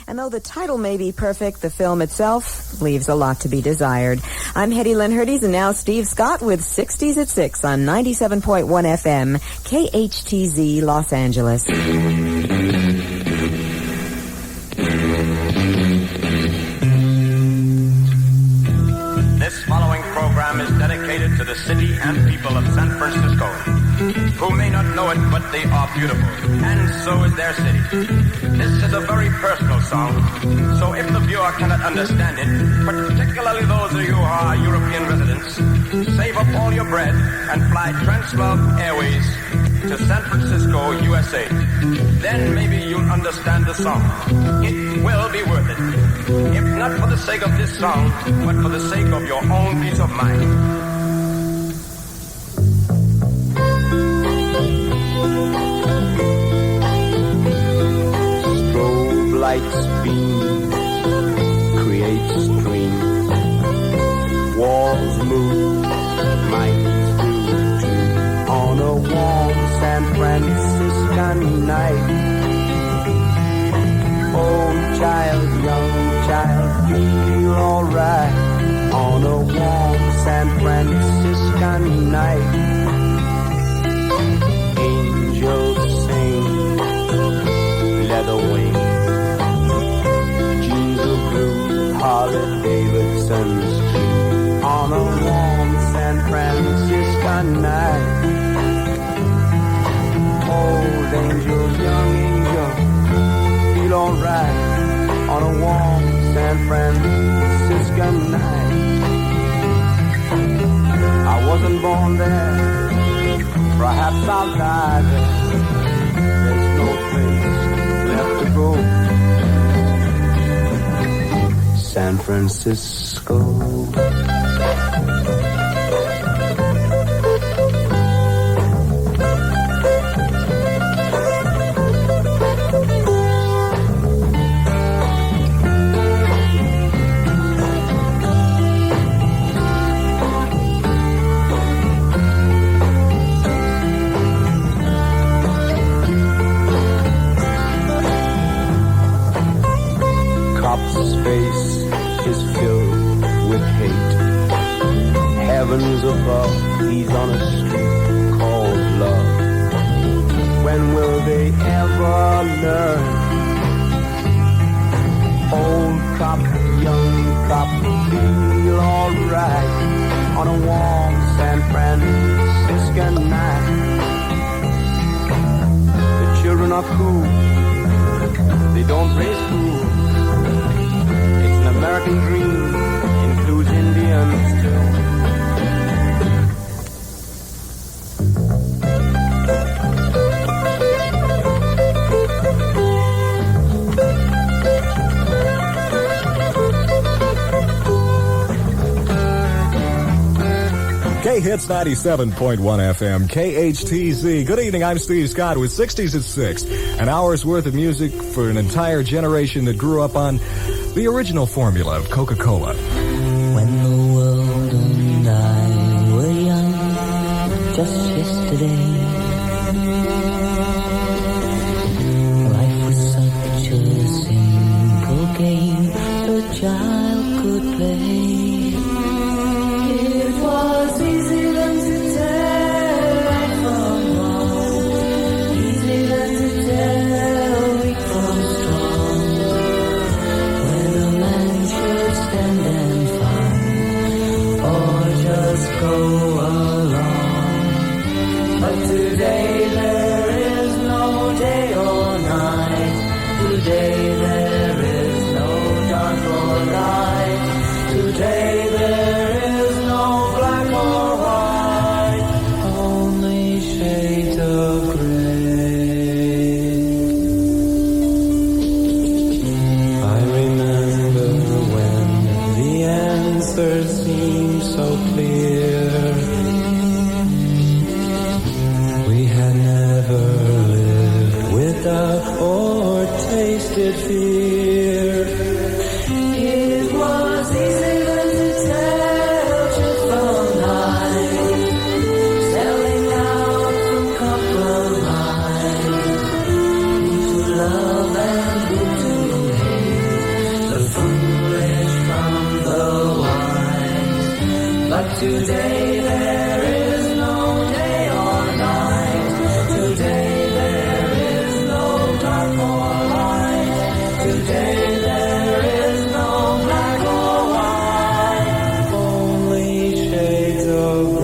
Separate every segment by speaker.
Speaker 1: And though the title may be perfect, the film itself leaves a lot to be desired. I'm Hetty Lynn Hurdes, and now Steve Scott with 60s at 6 on 97.1 FM, KHTZ, Los Angeles.
Speaker 2: This following program is dedicated to the city and people of San Francisco, who may not know it, but they are beautiful, and so is their city. This is a very personal song, so if the viewer cannot understand it, particularly those of you who are European residents, save up all your bread and fly Transworld Airways to San Francisco, USA. Then maybe you'll understand the song. It will be worth it. If not for the sake of this song, but for the sake of your own peace of mind.
Speaker 3: Strobe lights beam, create stream. Walls move, minds do too. On a warm San Franciscan night. Oh child, young child, feel alright. On a warm San Franciscan night. Angels sing, leather wings, jeans of blue, Harley Davidson's too. On a warm San Franciscan night. Old angels, young angels, feel alright. On a warm San Franciscan night. I wasn't born there, perhaps I'll die there. There's no place left to go. San Francisco. Face is filled with hate. Heavens above, he's on a street called love. When will they ever learn? Old cop, young cop, feel alright on a warm San Franciscan night. The children are cool, they don't raise fools. American dream includes Indians too.
Speaker 4: K-Hits 97.1 FM, KHTZ. Good evening, I'm Steve Scott with 60s at 6. An hour's worth of music for an entire generation that grew up on the original formula of Coca-Cola.
Speaker 5: When the world and I were young, just yesterday, life was such a simple game a child could play. It was easy then to tell right from wrong, easy then to tell weak from strong. When a man should stand and fight, or just go along. But today there is no day or night. Today there is no dark or light. Today there is no black or white. Only shades of gray. I remember when the answers seemed so clear. We had never lived without or tasted fear. It was easy then to tell truth from lies, selling out from compromise, who to love and who to hate. today there is no day or night. Today there is no dark or light. Today there is no black or white. Only shades of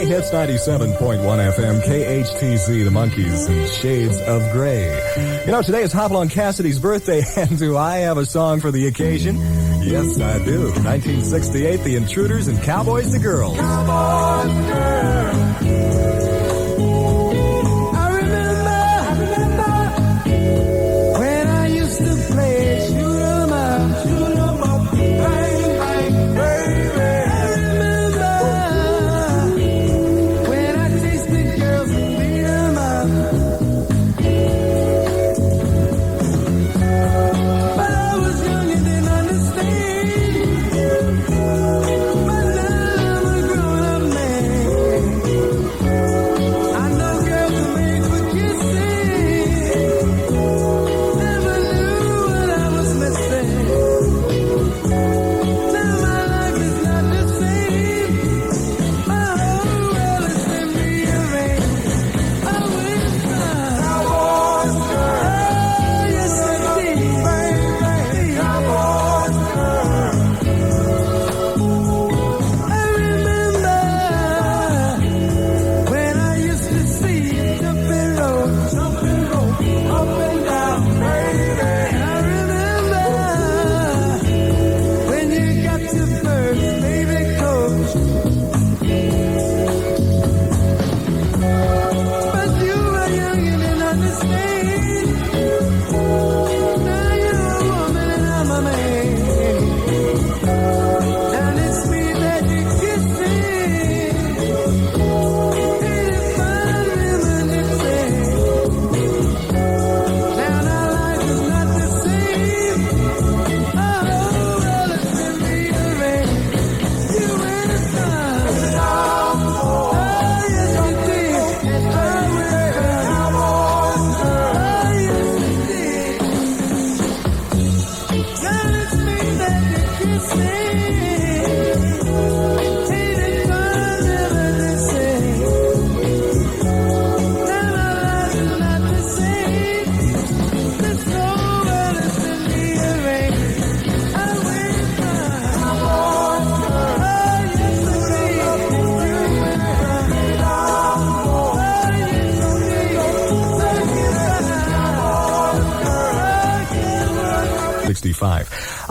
Speaker 4: Hits 97.1 FM, KHTZ, the Monkees, and Shades of Grey. You know, today is Hopalong Cassidy's birthday, and do I have a song for the occasion? Yes, I do. 1968, The Intruders and Cowboys the Girls.
Speaker 5: Cowboys the Girls. I remember when I used to play shoot 'em up, bang, bang, baby.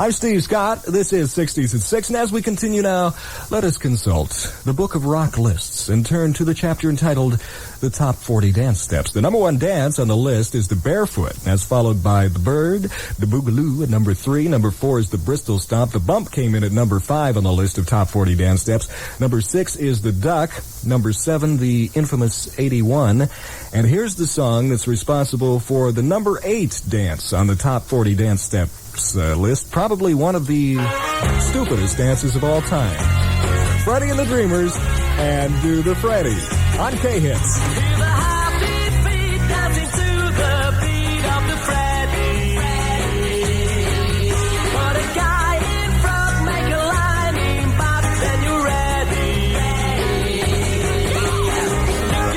Speaker 4: I'm Steve Scott. This is 60s at 6, and as we continue now, let us consult the Book of Rock lists and turn to the chapter entitled The Top 40 Dance Steps. The number one dance on the list is the Barefoot. That's followed by the Bird, the Boogaloo at number 3. Number 4 is the Bristol Stomp. The Bump came in at number 5 on the list of top 40 dance steps. Number 6 is the Duck. Number 7, the infamous 81. And here's the song that's responsible for the number 8 dance on the top 40 dance steps list. Probably one of the stupidest dances of all time. Freddie and the Dreamers and Do the Freddie on K-Hits.
Speaker 5: Now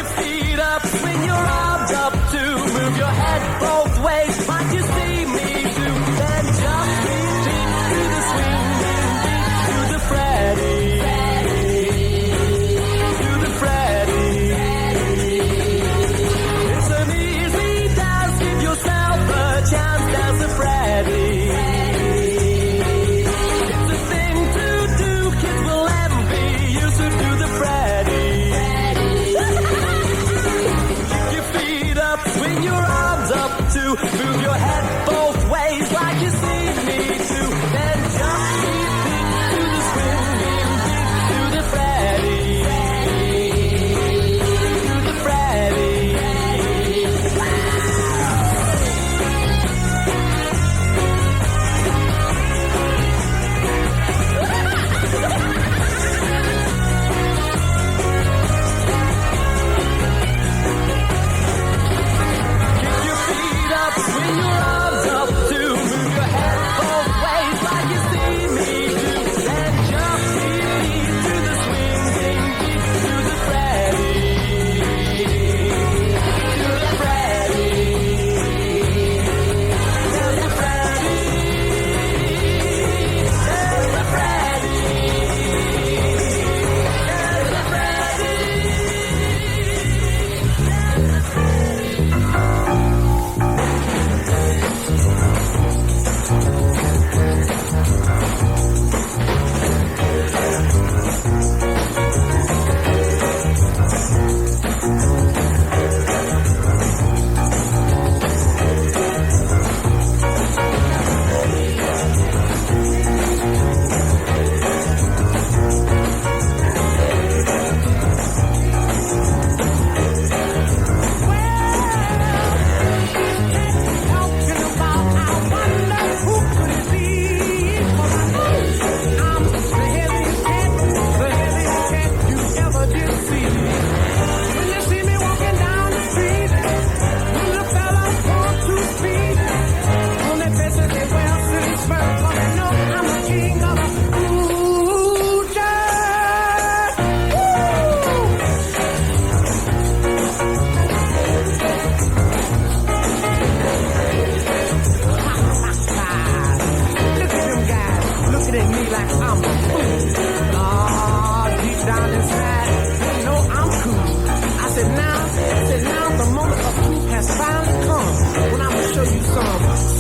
Speaker 6: the moment of truth has finally come. When I'm gonna show you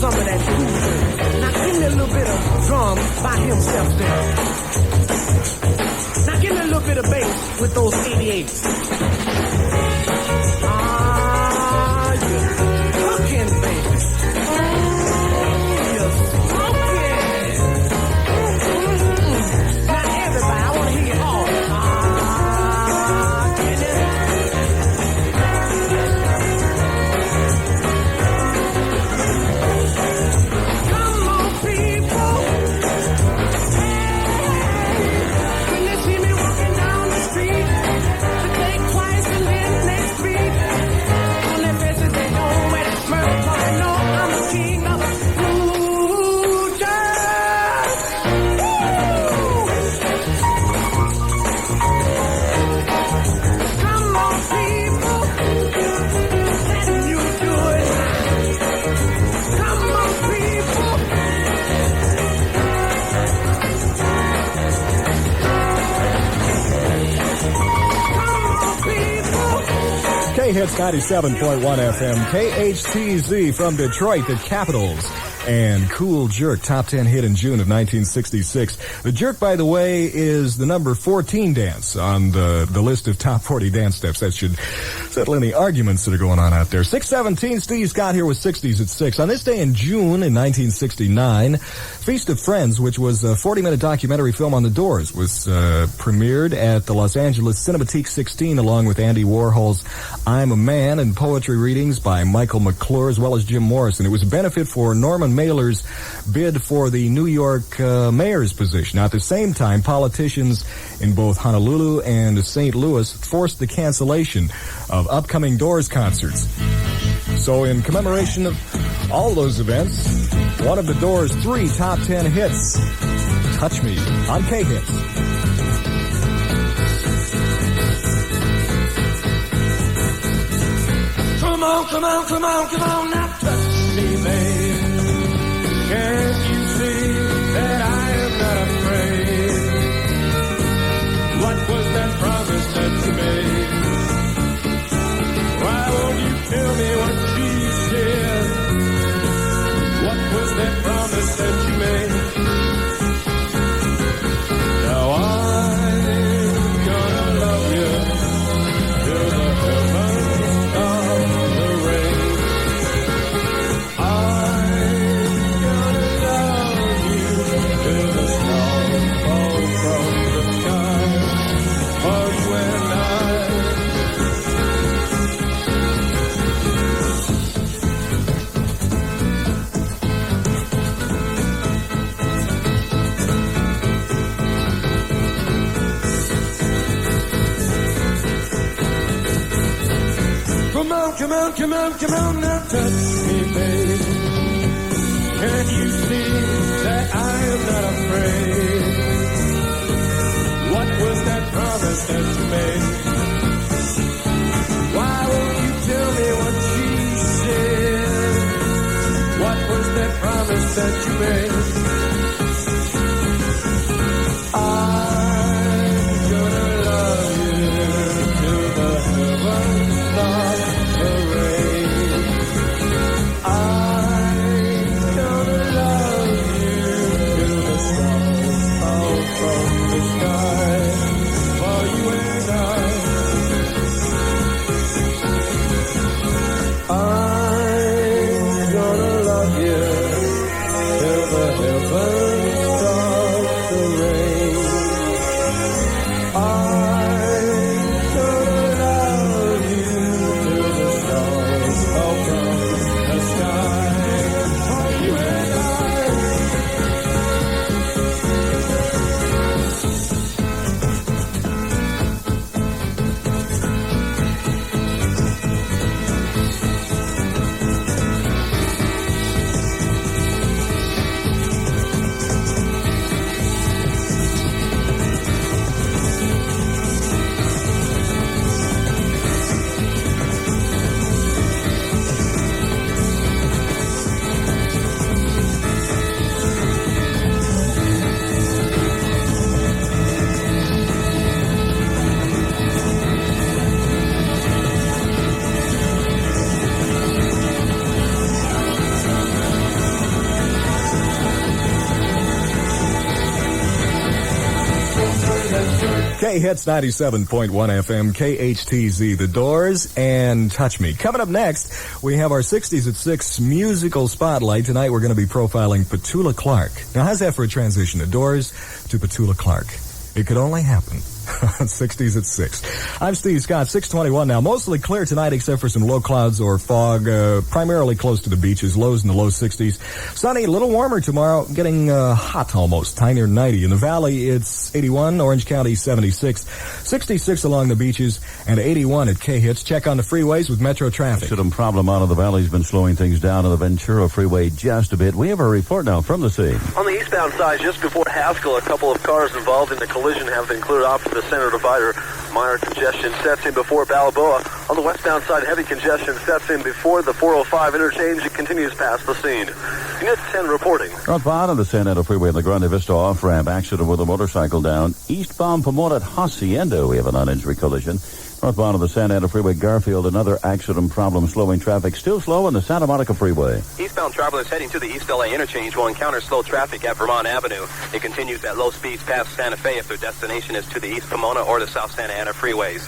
Speaker 6: some of that truth. Now give me a little bit of drum by himself there. Now give me a little bit of bass with those 88s. Ah, you're cooking, baby. You're smoking. Now everybody, I want to hear you all.
Speaker 4: Hits 97.1 FM, KHTZ from Detroit, the Capitals, and Cool Jerk, top 10 hit in June of 1966. The Jerk, by the way, is the number 14 dance on the list of top 40 dance steps. That should settle any arguments that are going on out there. 6:17, Steve Scott here with 60s at 6. On this day in June in 1969, Feast of Friends, which was a 40-minute documentary film on the Doors, was premiered at the Los Angeles Cinematheque 16 along with Andy Warhol's I'm a Man and poetry readings by Michael McClure as well as Jim Morrison. It was a benefit for Norman Mailer's bid for the New York mayor's position. Now, at the same time, politicians in both Honolulu and St. Louis forced the cancellation of upcoming Doors concerts. So in commemoration of all those events, one of the Doors' 3 top 10 hits, Touch Me, on K-Hits.
Speaker 6: Come on, now touch me, babe. Can't you see that I am not afraid? What was that promise that you made? Why won't you tell me what she said? What was that promise that you made? Now I'm gonna love you till the heavens of the rain. I'm gonna love you till the stars fall from the sky. For you and I. Come on, now touch me, babe. Can't you see that I am not afraid? What was that promise that you made? Why won't you tell me what she said? What was that promise that you made? I'm gonna love you till the heavens start the rain. I'm gonna love you till the stars fall from the sky. For you and I'm gonna love you till the
Speaker 4: K-Hits 97.1 FM, KHTZ, The Doors, and Touch Me. Coming up next, we have our 60s at 6 musical spotlight. Tonight we're going to be profiling Petula Clark. Now, how's that for a transition? The Doors to Petula Clark. It could only happen. 60s at 6. I'm Steve Scott, 621 now. Mostly clear tonight except for some low clouds or fog, primarily close to the beaches, lows in the low 60s. Sunny, a little warmer tomorrow, getting hot almost, high near 90. In the valley, it's 81, Orange County 76, 66 along the beaches, and 81 at K-Hits. Check on the freeways with Metro traffic.
Speaker 7: Accident problem out of the valley's been slowing things down on the Ventura Freeway just a bit. We have a report now from the scene.
Speaker 8: On the eastbound side, just before Haskell, a couple of cars involved in the collision have been cleared off from the center divider. Minor congestion sets in before Balboa. On the westbound side, heavy congestion sets in before the 405 interchange. It continues past the scene. Unit 10 reporting.
Speaker 7: Northbound on the San Antonio Freeway in the Grande Vista off-ramp, accident with a motorcycle down. Eastbound Pomona at Hacienda, we have an uninjured collision. Northbound on the San Antonio Freeway, Garfield, another accident problem slowing traffic. Still slow on the Santa Monica Freeway.
Speaker 8: Eastbound travelers heading to the East LA interchange will encounter slow traffic at Vermont Avenue. It continues at low speeds past Santa Fe if their destination is to the East Pomona or the South Santa Ana freeways.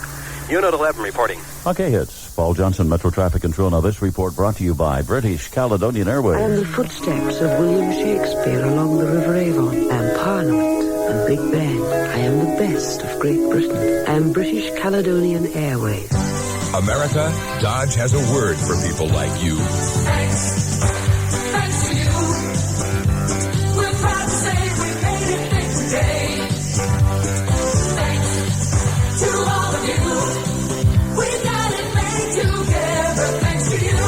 Speaker 8: Unit 11 reporting.
Speaker 7: Okay, hits. Paul Johnson, Metro Traffic Control. Now this report brought to you by British Caledonian Airways.
Speaker 9: I am the footsteps of William Shakespeare along the River Avon. I am Parliament and Big Ben. I am the best of Great Britain. I am British Caledonian Airways.
Speaker 10: America, Dodge has a word for people like you.
Speaker 5: Thanks to you. We're proud to say we made it big today. Thanks to all of you. We got it made together. Thanks to you.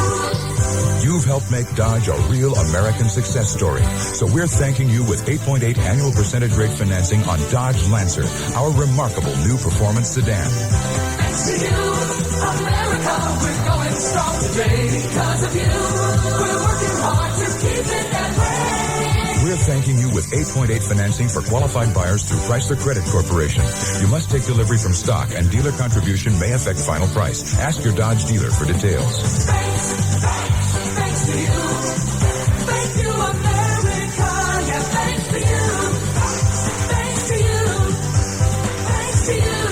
Speaker 10: You've helped make Dodge a real American success story. So we're thanking you with 8.8 annual percentage rate financing on Dodge Lancer, our remarkable new performance sedan.
Speaker 5: Thanks to you, America, we're going strong today. Because of you, we're working hard to keep it that way.
Speaker 10: We're thanking you with 8.8 financing for qualified buyers through Chrysler Credit Corporation. You must take delivery from stock, and dealer contribution may affect final price. Ask your Dodge dealer for details.
Speaker 5: Thanks to you. Thank you, America. Yeah, thanks to you. Thanks to you. Thanks to you.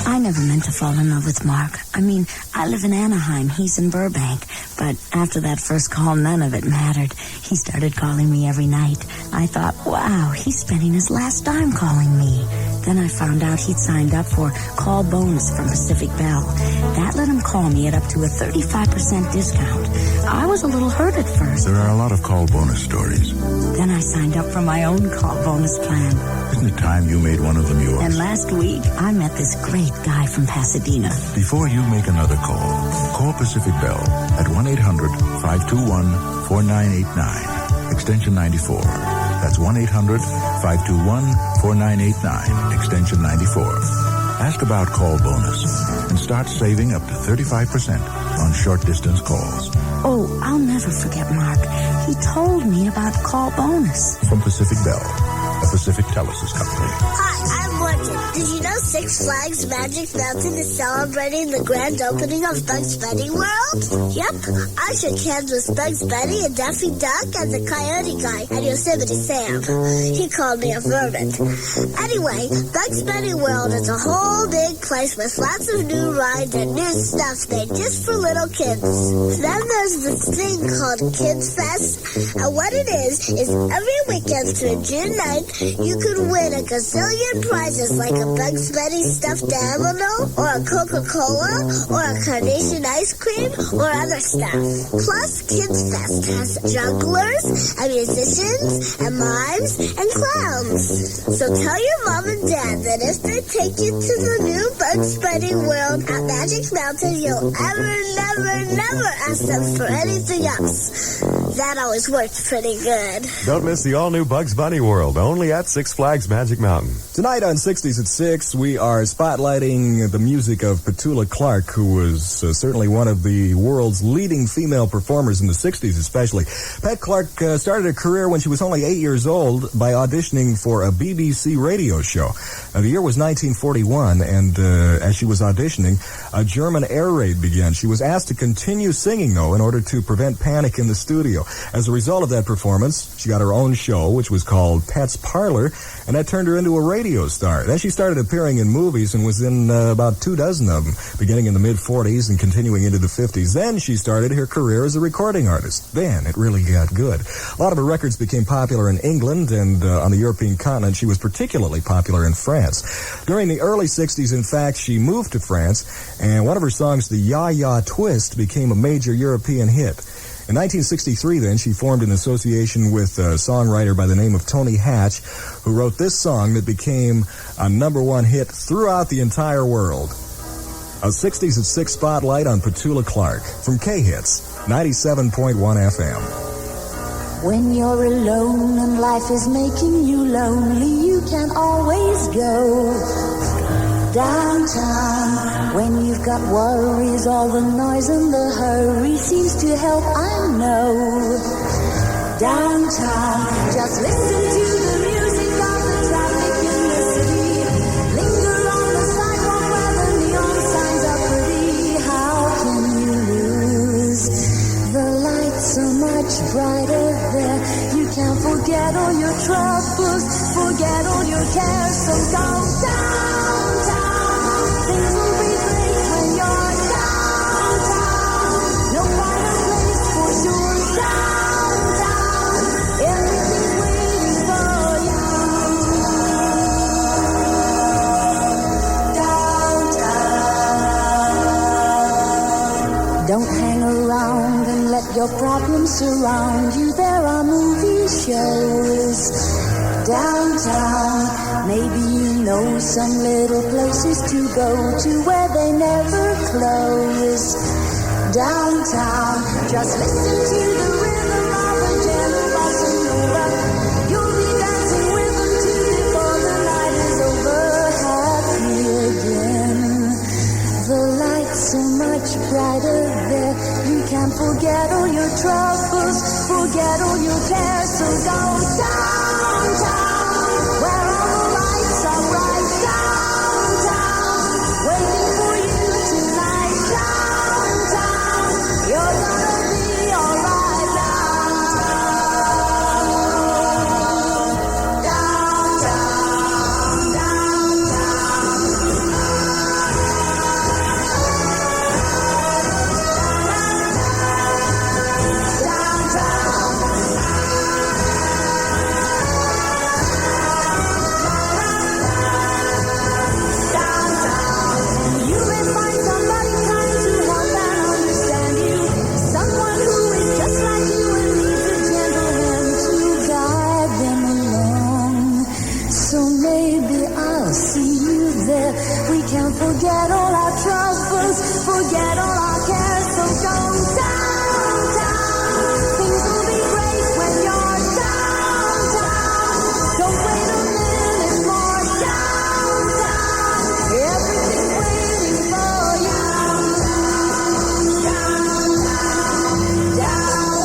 Speaker 11: I never meant to fall in love with Mark. I mean, I live in Anaheim. He's in Burbank. But after that first call, none of it mattered. He started calling me every night. I thought, wow, he's spending his last dime calling me. Then I found out he'd signed up for call bonus from Pacific Bell. That let him call me at up to a 35% discount. I was a little hurt at first.
Speaker 12: There are a lot of call bonus stories.
Speaker 11: Then I signed up for my own call bonus plan.
Speaker 12: Isn't it time you made one of them yours?
Speaker 11: And last week, I met this great guy from Pasadena.
Speaker 12: Before you make another call Pacific Bell at 1-800-521-4989, extension 94. That's 1-800-521-4989, extension 94. Ask about call bonus and start saving up to 35% on short-distance calls.
Speaker 11: Oh, I'll never forget Mark. He told me about call bonus.
Speaker 12: From Pacific Bell, a Pacific Telesis company.
Speaker 13: Hi, I'm Morgan. Did you know Six Flags Magic Mountain is celebrating the grand opening of Bugs Bunny World? Yep, I shook hands with Bugs Bunny and Daffy Duck and the Coyote Guy and Yosemite Sam. He called me a vermin. Anyway, Bugs Bunny World is a whole big place with lots of new rides and new stuff made just for little kids. Then there's this thing called Kids Fest, and what it is every weekend through June 9th, you can win a gazillion prizes like a Bugs Bunny stuffed animal, or a Coca-Cola, or a carnation ice cream, or other stuff. Plus, Kids Fest has jugglers, and musicians, and mimes, and clowns. So tell your mom and dad that if they take you to the new Bugs Bunny World at Magic Mountain, you'll never ask them for anything else. That always works pretty good.
Speaker 14: Don't miss the all-new Bugs Bunny World, only at Six Flags Magic Mountain.
Speaker 4: Tonight on 60s at 6, we are spotlighting the music of Petula Clark, who was certainly one of the world's leading female performers in the 60s especially. Pat Clark started a career when she was only 8 years old by auditioning for a BBC radio show. The year was 1941, and as she was auditioning, a German air raid began. She was asked to continue singing, though, in order to prevent panic in the studio. As a result of that performance, she got her own show, which was called Pat's Parlor, and that turned her into into a radio star. Then she started appearing in movies and was in about 24 of them, beginning in the mid-40s and continuing into the 50s. Then she started her career as a recording artist. Then it really got good. A lot of her records became popular in England and on the European continent. She was particularly popular in France. During the early 60s, in fact, she moved to France, and one of her songs, the Ya Ya Twist, became a major European hit. In 1963, then, she formed an association with a songwriter by the name of Tony Hatch, who wrote this song that became a #1 hit throughout the entire world. A 60s at 6 spotlight on Petula Clark from K-Hits, 97.1 FM.
Speaker 11: When you're alone and life is making you lonely, you can always go downtown. When you've got worries, all the noise and the hurry seems to help, I know. Downtown, just listen to the music of the traffic in the city. Linger on the sidewalk where the neon signs are pretty. How can you lose? The lights so much brighter there. You can forget all your troubles, forget all your cares, so go downtown. Things will be great when you're downtown. No better place for sure. Downtown, everything's waiting for you. Downtown. Don't hang around and let your problems surround you. There are movie shows downtown. Maybe you know some little places to go to where they never close. Downtown, just listen to the rhythm of a gentle bossa nova. You'll be dancing with them too before the night is over. Happy again. The lights so much brighter there. You can forget all your troubles, forget all your cares. So go downtown, where all the lights are bright. Downtown, waiting for you tonight. Downtown, you're gonna be alright. Downtown, downtown, you may find somebody kind to help and understand you. Someone who is just like you and needs a gentle hand to guide them along. So maybe I'll see you there. We can forget all our troubles, forget all our cares. So go downtown. Things will be great when you're downtown. Don't wait a minute more. Downtown, everything's waiting for you. Downtown, downtown, downtown.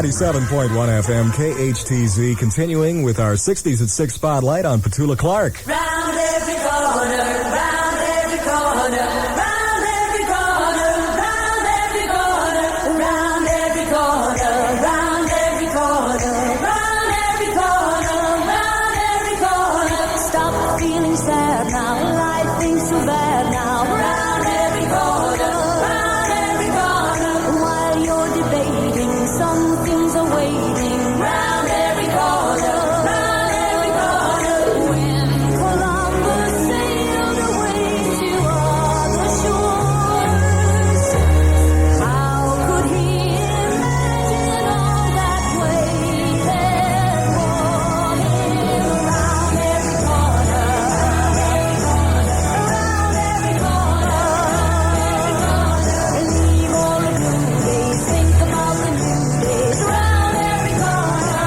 Speaker 4: 97.1 FM, KHTZ, continuing with our 60s at 6 spotlight on Petula Clark.
Speaker 5: Round every corner, round every corner, round every corner, round every corner, round every corner, round every corner, round every corner, round every corner. Stop feeling sad now, life ain't so bad now. Round every corner, round every corner. While you're debating, some things are waiting. Round every corner, round every corner. When Columbus sailed away to other shores, how could he imagine all that waited for him? Round every corner, round every corner, and leave all the blue days, think about the new days. Round every corner,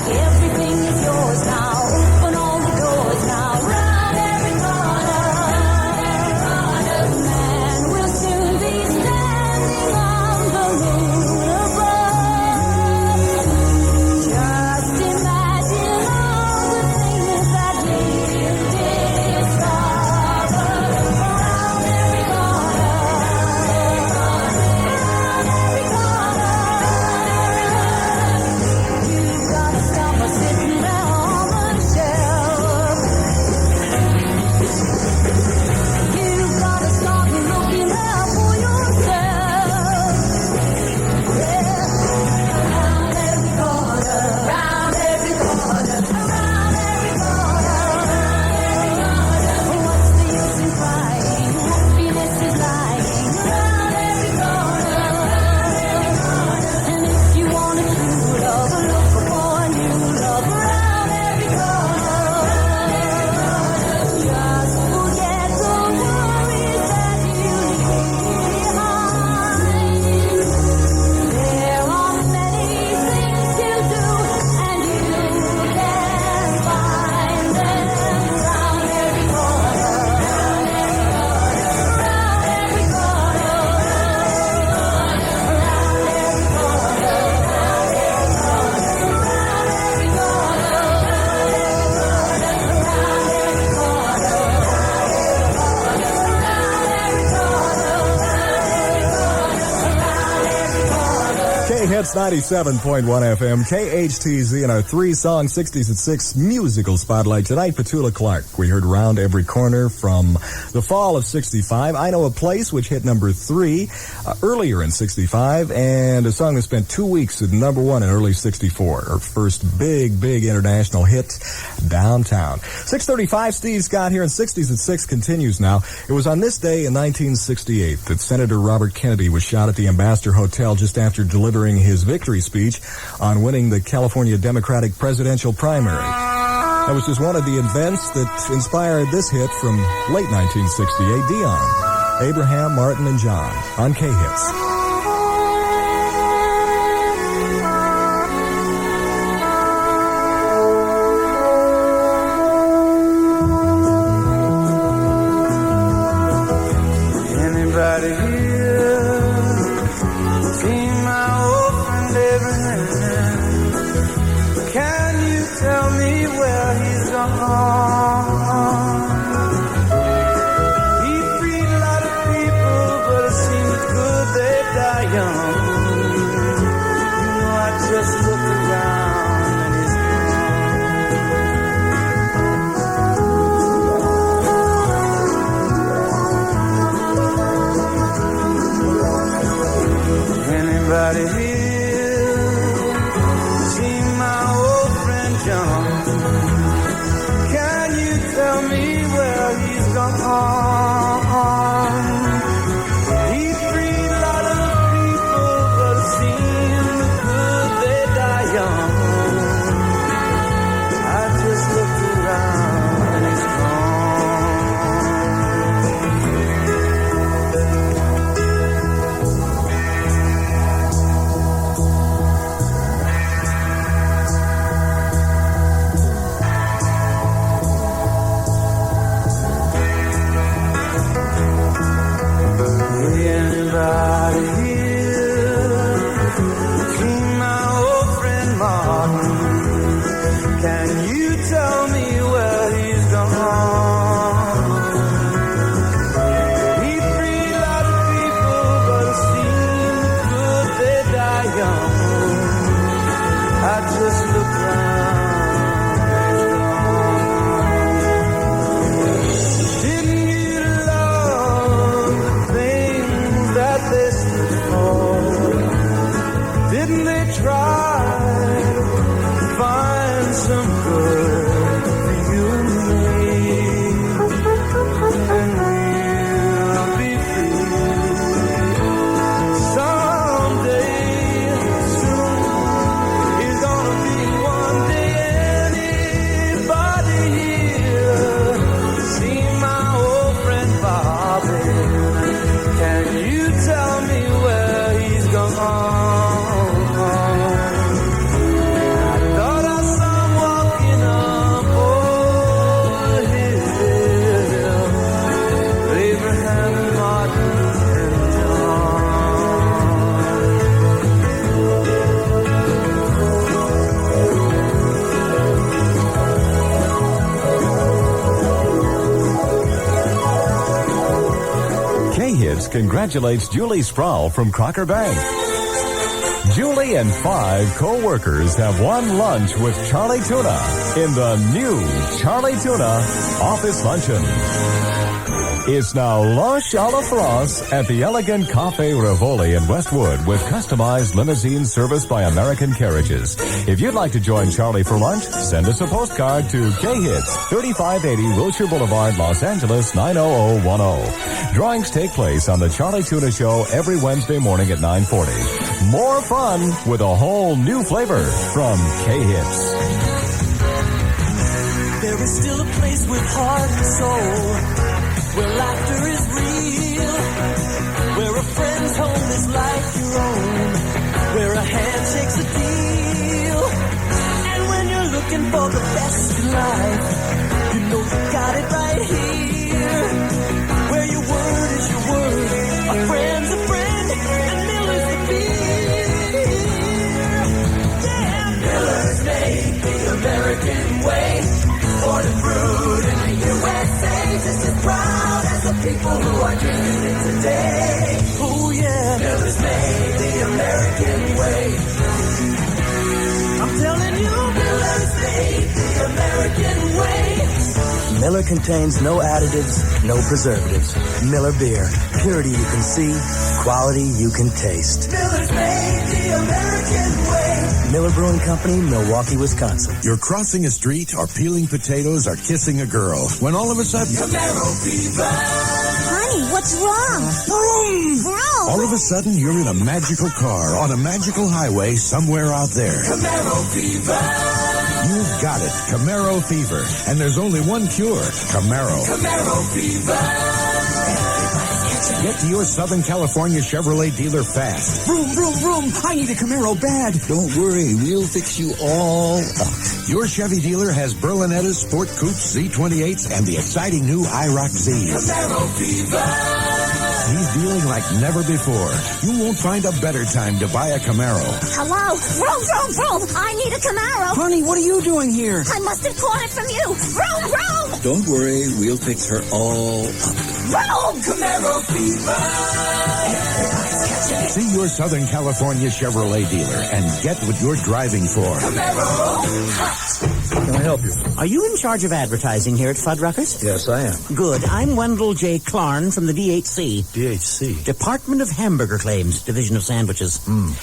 Speaker 5: everything is yours now. Open all the doors now. Round every corner, man will soon be standing on the moon above. Just imagine all the things that we discover. Round every corner, round every corner. You've got to stop us sitting there on the shelf. You've got to stop and looking there for yourself. Yeah. Round every corner, round every corner, around every corner. What's the use in crying? Happiness is lying around every corner. And if you want a true love, look for a new love around every corner. Just forget the worries that you leave behind. There are many things to do, and you can find them round every corner, round every corner,
Speaker 4: K-Hits 97.1 FM, KHTZ, and our three-song 60s at 6 musical spotlight tonight, Petula Clark. We heard Round Every Corner from the fall of 65. I Know a Place, which hit number 3 earlier in 65, and a song that spent 2 weeks at number 1 in early 64. Her first big international hit, Downtown. 6:35, Steve Scott here, and 60s at 6 continues now. It was on this day in 1968 that Senator Robert Kennedy was shot at the Ambassador Hotel just after delivering his victory speech on winning the California Democratic presidential primary. That was just one of the events that inspired this hit from late 1968, Dion, Abraham, Martin, and John on K-Hits.
Speaker 6: Anybody here seen my old friend Abraham? Can you tell me where he's gone? He freed a lot of people, but it seems good they die young. You know, I just look around and he's Anybody here seen my old friend John? Can try to find some good for you and me, and we'll be free someday soon. It's gonna be one day. Anybody here see my old friend Bobby? Can you tell me where he's gone?
Speaker 4: K-Hits congratulates Julie Sproul from Crocker Bank. Julie and 5 co-workers have won lunch with Charlie Tuna in the new Charlie Tuna Office Luncheon. It's now lunch à la France at the elegant Café Rivoli in Westwood with customized limousine service by American Carriages. If you'd like to join Charlie for lunch, send us a postcard to K-Hits, 3580 Wilshire Boulevard, Los Angeles, 90010. Drawings take place on the Charlie Tuna Show every Wednesday morning at 9:40. More fun with a whole new flavor from K-Hits.
Speaker 5: There is still a place with heart and soul, where laughter is real, where a friend's home is like your own, where a handshake's a deal. And when you're looking for the best in life, you know you got it right here, where your word is your word, a friend's a friend, and Miller's the beer. Yeah, Miller's made the American way, born and brewed in the USA, just as proud as the people who are drinking it today. Oh yeah, Miller's made the American way. I'm telling you, Miller's made the American way. Miller contains no additives, no preservatives. Miller beer, purity you can see, quality you can taste. Miller's made the American way. Miller Brewing Company, Milwaukee, Wisconsin.
Speaker 12: You're crossing a street or peeling potatoes or kissing a girl when all of a sudden...
Speaker 5: Camaro fever!
Speaker 13: Honey, what's wrong?
Speaker 12: Vroom!
Speaker 13: Vroom!
Speaker 12: All of a sudden, you're in a magical car on a magical highway somewhere out there.
Speaker 5: Camaro fever!
Speaker 12: You've got it, Camaro fever. And there's only one cure, Camaro.
Speaker 5: Camaro fever!
Speaker 12: Get to your Southern California Chevrolet dealer fast.
Speaker 15: Vroom, vroom, vroom. I need a Camaro bad.
Speaker 12: Don't worry, we'll fix you all up. Your Chevy dealer has Berlinettas, Sport Coupes, Z28s, and the exciting new IROC Z.
Speaker 5: Camaro fever!
Speaker 12: He's dealing like never before. You won't find a better time to buy a Camaro.
Speaker 13: Hello? Vroom, vroom, vroom. I need a Camaro.
Speaker 15: Honey, what are you doing here?
Speaker 13: I must have caught it from you. Vroom, vroom.
Speaker 15: Don't worry, we'll fix her all up.
Speaker 13: Vroom!
Speaker 5: Camaro fever!
Speaker 12: See your Southern California Chevrolet dealer and get what you're driving for.
Speaker 15: Can I help you?
Speaker 16: Are you in charge of advertising here at Fuddruckers?
Speaker 15: Yes, I am.
Speaker 16: Good. I'm Wendell J. Clarn from the DHC.
Speaker 15: DHC?
Speaker 16: Department of Hamburger Claims, Division of Sandwiches.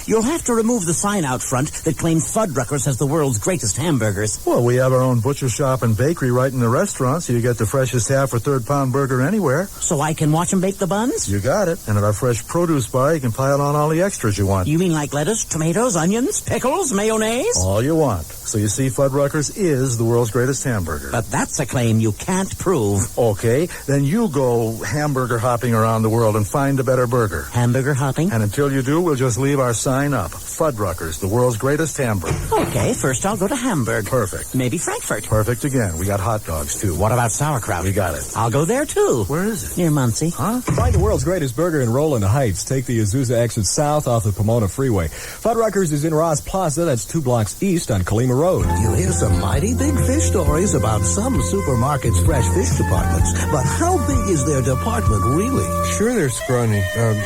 Speaker 16: You'll have to remove the sign out front that claims Fuddruckers has the world's greatest hamburgers.
Speaker 15: Well, we have our own butcher shop and bakery right in the restaurant, so you get the freshest half or third pound burger anywhere.
Speaker 16: So I can watch them bake the buns?
Speaker 15: You got it. And at our fresh produce bar, you can pile on all the extras you want.
Speaker 16: You mean like lettuce, tomatoes, onions, pickles, mayonnaise?
Speaker 15: All you want. So you see, Fuddruckers is the world's greatest hamburger.
Speaker 16: But that's a claim you can't prove.
Speaker 15: Okay, then you go hamburger hopping around the world and find a better burger.
Speaker 16: Hamburger hopping?
Speaker 15: And until you do, we'll just leave our sign up. Fuddruckers, the world's greatest hamburger.
Speaker 16: Okay, first I'll go to Hamburg.
Speaker 15: Perfect.
Speaker 16: Maybe Frankfurt.
Speaker 15: Perfect again. We got hot dogs, too.
Speaker 16: What about sauerkraut?
Speaker 15: We got it.
Speaker 16: I'll go there, too.
Speaker 15: Where is it?
Speaker 16: Near Muncie.
Speaker 15: Huh?
Speaker 4: Find the world's greatest burger in Roland Heights. Take the Azusa exit south off the Pomona Freeway. Fuddruckers is in Ross Plaza. That's 2 blocks east on Kalima Road.
Speaker 17: You hear some mighty big fish stories about some supermarkets' fresh fish departments, but how big is their department really?
Speaker 18: Sure they're scrawny.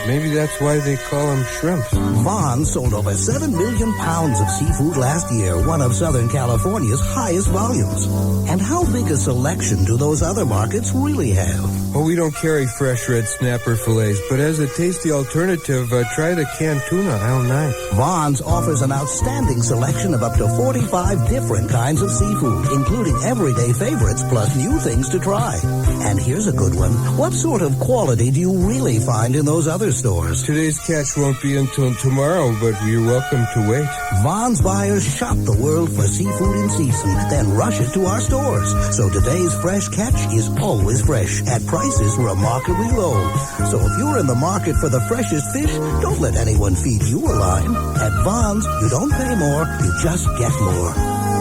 Speaker 18: Maybe that's why they call them shrimps.
Speaker 17: Vaughn sold over 7 million pounds of seafood last year, one of Southern California's highest volumes. And how big a selection do those other markets really have?
Speaker 18: Well, we don't carry fresh red snapper fillets, but as a tasty alternative, have tried a canned tuna all night.
Speaker 17: Vaughn's offers an outstanding selection of up to 45 different kinds of seafood, including everyday favorites plus new things to try. And here's a good one. What sort of quality do you really find in those other stores?
Speaker 18: Today's catch won't be until tomorrow, but you're welcome to wait.
Speaker 17: Vaughn's buyers shop the world for seafood in season, then rush it to our stores. So today's fresh catch is always fresh at prices remarkably low. So if you're in the market for the freshest fish, don't let anyone feed you a line. At Vaughn's, you don't pay more, you just get more.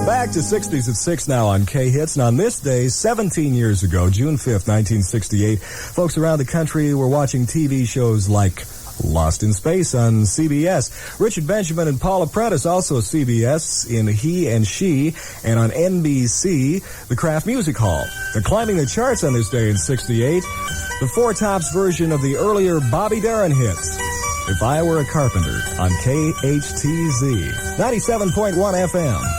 Speaker 4: Back to 60s at 6 now on K-Hits. And on this day, 17 years ago, June 5th, 1968, folks around the country were watching TV shows like Lost in Space on CBS. Richard Benjamin and Paula Prentice, also CBS, in He and She, and on NBC, the Kraft Music Hall. They're climbing the charts on this day in 68. The Four Tops version of the earlier Bobby Darin hits, If I Were a Carpenter, on KHTZ, 97.1 FM.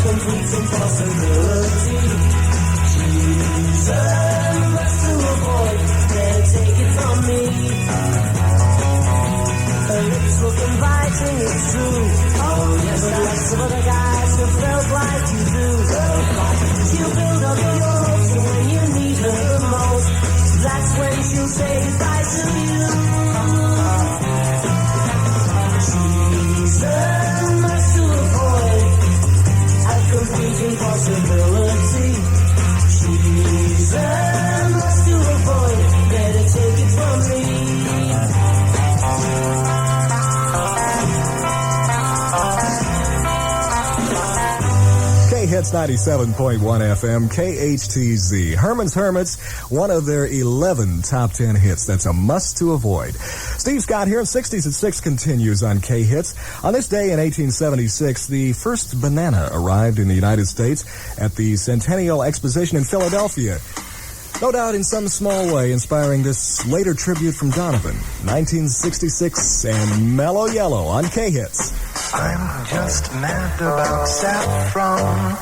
Speaker 5: Complete impossibility.
Speaker 4: It's 97.1 FM, KHTZ. Herman's Hermits, one of their 11 top 10 hits. That's a must to avoid. Steve Scott here. 60s at 6 continues on K-Hits. On this day in 1876, the first banana arrived in the United States at the Centennial Exposition in Philadelphia. No doubt in some small way inspiring this later tribute from Donovan. 1966 and Mellow Yellow on K-Hits.
Speaker 5: I'm just mad about saffron.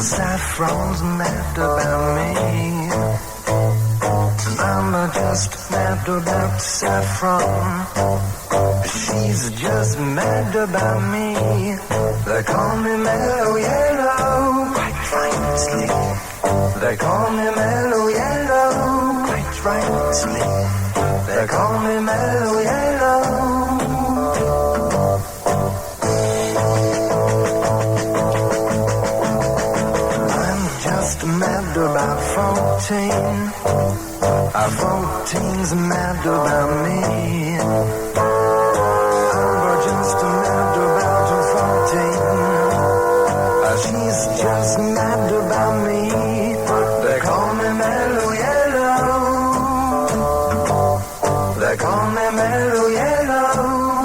Speaker 5: Saffron's mad about me. I'm just mad about saffron. She's just mad about me. They call me Mellow Yellow, quite rightly. They call me Mellow Yellow, quite rightly. They call me Mellow Yellow. Mad about 14. 14's mad about me. I'm just mad about 14. She's just mad about me. They call me Mellow Yellow. They call me Mellow Yellow.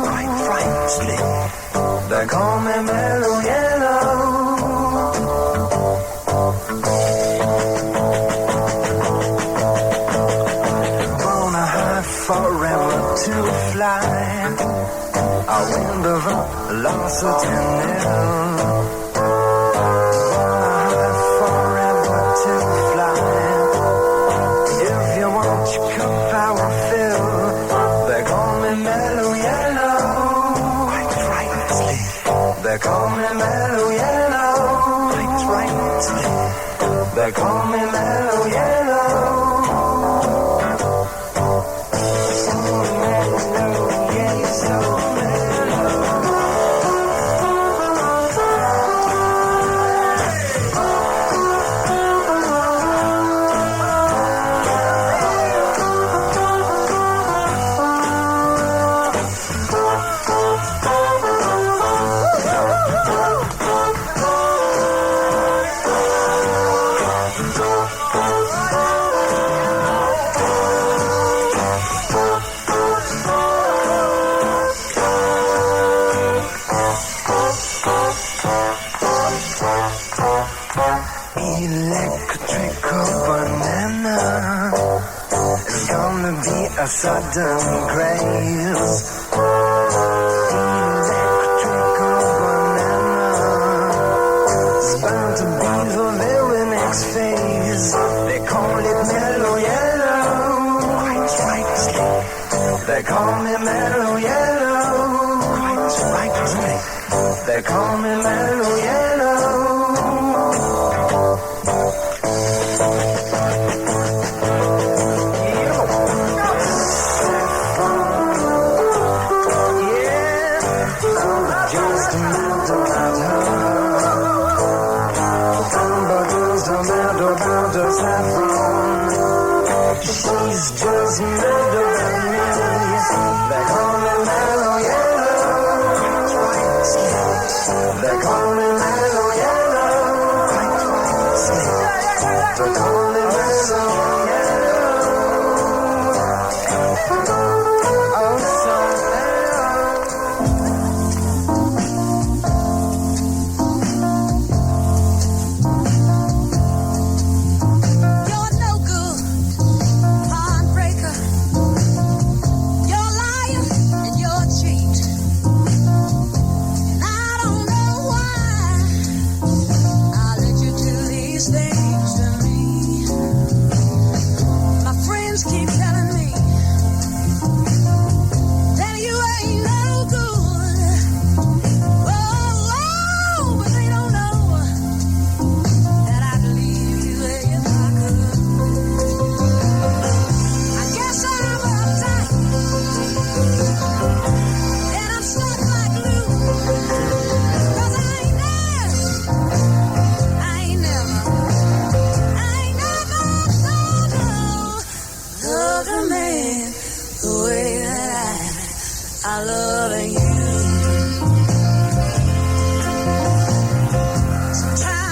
Speaker 5: Quite rightly. They call me Mellow Yellow. Forever to fly. I wind of L'Occitane. Forever to fly. If you want your cup, I will fill. They call me Mellow Yellow. Quite rightly. They call me Mellow Yellow. Quite rightly. They call me Mellow Yellow. Electrical banana is gonna be a sudden craze. Electrical banana is bound to be the very next phase. They call it Mellow Yellow. Quite rightly. They call me Mellow Yellow. Quite rightly. They call me Mellow Yellow. She's just mad about me. They call me Mellow Yellow. They call me Mellow Yellow. They call me Mellow Yellow. Oh, so loving you. Sometimes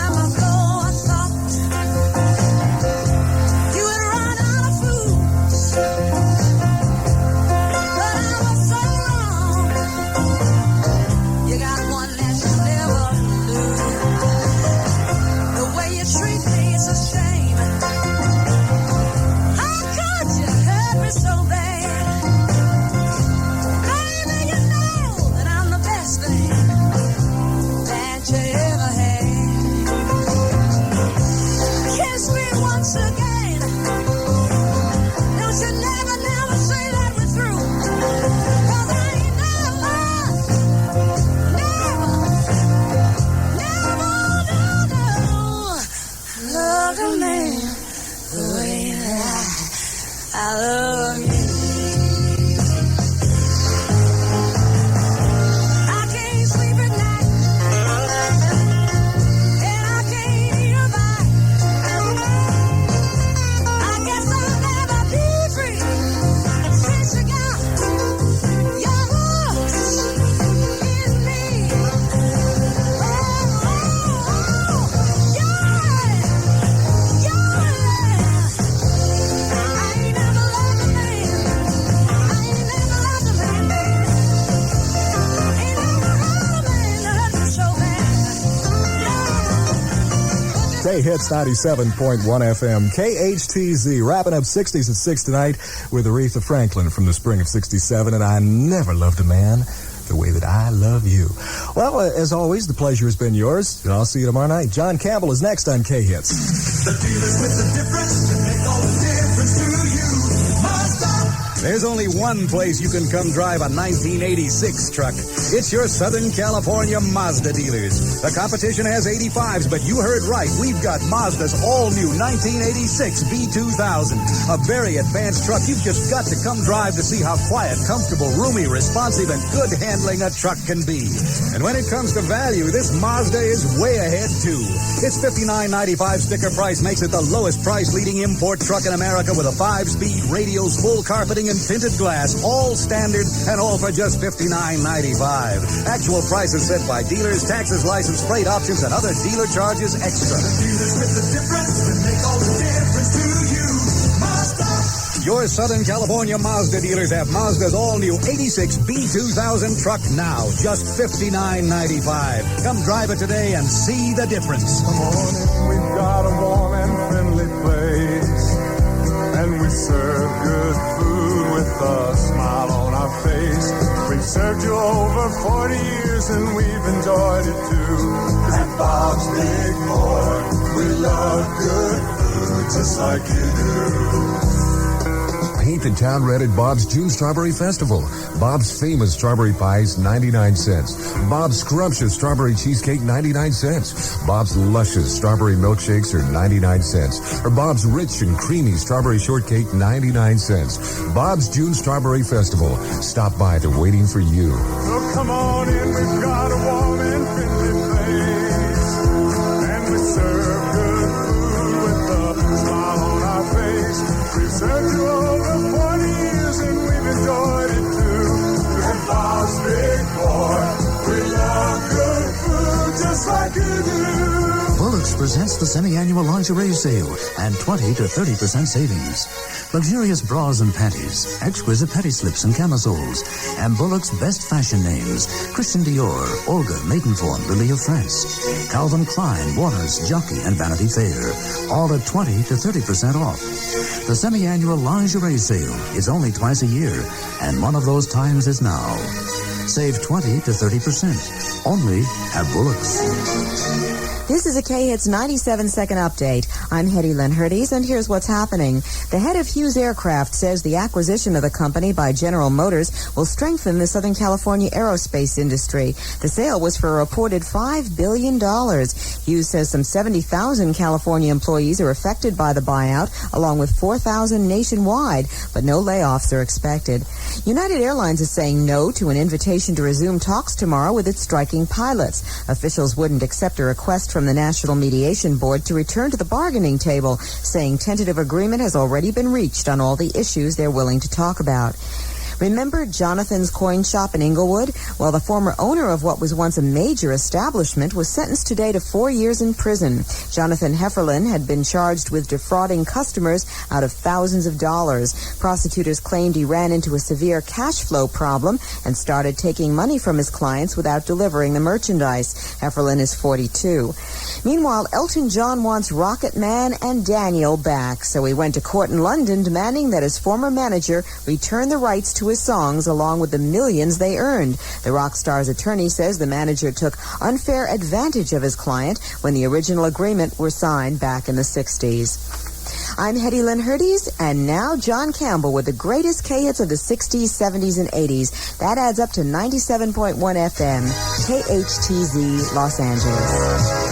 Speaker 5: leave me, it's a shame. How could you hurt me so bad? Baby, you know that I'm the best thing that you ever had. Kiss me once again. Don't you never, never say that we're through. 'Cause I ain't never loved a man the way that I love you. I can't sleep at night, and I can't eat a bite. I guess I'll never be free since you got your hooks in me.
Speaker 4: K-Hits 97.1 FM, KHTZ, wrapping up 60s at 6 tonight with Aretha Franklin from the spring of 67, and I never loved a man the way that I love you. Well, as always, the pleasure has been yours, and I'll see you tomorrow night. John Campbell is next on K-Hits.
Speaker 6: The dealers with the difference to make all the difference to you.
Speaker 19: There's only one place you can come drive a 1986 truck. It's your Southern California Mazda dealers. The competition has 85s, but you heard right. We've got Mazda's all-new 1986 B2000. A very advanced truck. You've just got to come drive to see how quiet, comfortable, roomy, responsive, and good handling a truck can be. And when it comes to value, this Mazda is way ahead, too. Its $59.95 sticker price makes it the lowest price leading import truck in America with a 5-speed, radials, full carpeting, and tinted glass, all standard and all for just $59.95. Actual prices set by dealers, taxes, license, freight options, and other dealer charges extra.
Speaker 6: The dealers with the difference to make all the difference to you. Mazda.
Speaker 19: Your Southern California Mazda dealers have Mazda's all-new 86 B2000 truck now, just $59.95. Come drive it today and see the difference.
Speaker 6: Come on in, we've got a warm and friendly place, and we serve good food with a smile on our face. We've served you over 40 years and we've enjoyed it too. At Bob's Big Boy, we love good food just like you do.
Speaker 20: Paint the town red at Bob's June Strawberry Festival. Bob's famous strawberry pies, 99 cents. Bob's scrumptious strawberry cheesecake, 99 cents. Bob's luscious strawberry milkshakes are 99 cents. Or Bob's rich and creamy strawberry shortcake, 99 cents. Bob's June Strawberry Festival. Stop by, they're waiting for you.
Speaker 6: So come on in, we've got a warm and friendly place, and we serve good food with a smile on our face. We've served you over 40 years and we've enjoyed it too. And Bob's Big Boy, we love good food just like you do.
Speaker 21: Bullocks presents the semi-annual lingerie sale and 20 to 30% savings. Luxurious bras and panties, exquisite petty slips and camisoles, and Bullock's best fashion names: Christian Dior, Olga, Maidenform, Lily of France, Calvin Klein, Waters, Jockey, and Vanity Fair, all at 20 to 30% off. The semi-annual lingerie sale is only twice a year, and one of those times is now. Save 20 to 30%, only at Bullock's.
Speaker 1: This is a K-Hits 97-second update. I'm Hetty Lynn Hurties, and here's what's happening. The head of Hughes Aircraft says the acquisition of the company by General Motors will strengthen the Southern California aerospace industry. The sale was for a reported $5 billion. Hughes says some 70,000 California employees are affected by the buyout, along with 4,000 nationwide, but no layoffs are expected. United Airlines is saying no to an invitation to resume talks tomorrow with its striking pilots. Officials wouldn't accept a request from the National Mediation Board to return to the bargaining table, saying tentative agreement has already been reached on all the issues they're willing to talk about. Remember Jonathan's Coin Shop in Inglewood? Well, the former owner of what was once a major establishment was sentenced today to 4 years in prison. Jonathan Hefferlin had been charged with defrauding customers out of thousands of dollars. Prosecutors claimed he ran into a severe cash flow problem and started taking money from his clients without delivering the merchandise. Hefferlin is 42. Meanwhile, Elton John wants Rocket Man and Daniel back, so he went to court in London demanding that his former manager return the rights to his songs along with the millions they earned. The rock star's attorney says the manager took unfair advantage of his client when the original agreement were signed back in the 60s. I'm Hetty Lynn Hurties, and now John Campbell with the greatest K-hits of the 60s, 70s, and 80s. That adds up to 97.1 FM, KHTZ, Los Angeles.